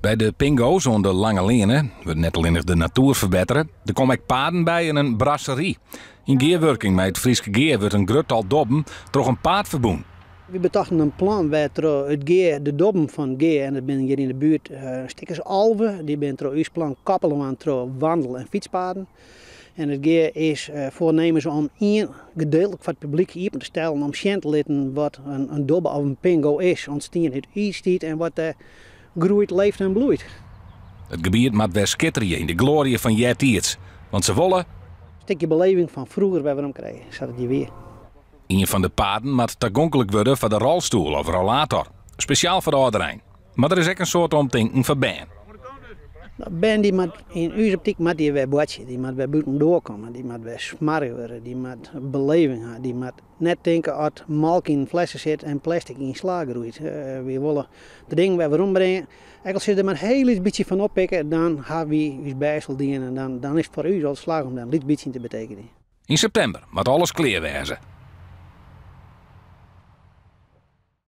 Bij de Pingo's on de Lange Leene wordt net alleen de natuur verbeteren. Er komen ook paden bij en een brasserie. In geerwerking met het Frieske Geer wordt een gruttal dobben door een paard verboen. We bedachten een plan waar het Geer, de dobben van Geer, en dat ben hier in de buurt, stikkers Alve, die ben trouw ons plan kappelen aan trouw wandel- en fietspaden. En het Geer is voornemens om één gedeeltelijk voor het publiek hier te stellen om zien te laten wat een dobbe of een pingo is, ontstaan het ijstijd en wat groeit, leeft en bloeit. Het gebied moet weer schitteren in de glorie van Jertierts, want ze willen Een stukje beleving van vroeger waar we hem kregen, zat het hier weer. een van de paden moet toegankelijk worden voor de rolstoel of rollator. Speciaal voor de ouderijn. Maar er is ook een soort omdenken voor Ben. Ben die moet in uw optiek moet die weer botje, die moet weer buiten doorkomen, die moet weer smarrig worden, die moet beleving hebben, die moet net denken dat melk in flessen zit en plastic in sla groeit. We willen de dingen waar we ombrengen. Als je er maar heel iets beetje van oppikken, dan hebben we ons bijsel dienen en dan is het voor u al slag om daar een beetje te betekenen. In september moet alles klaar wezen.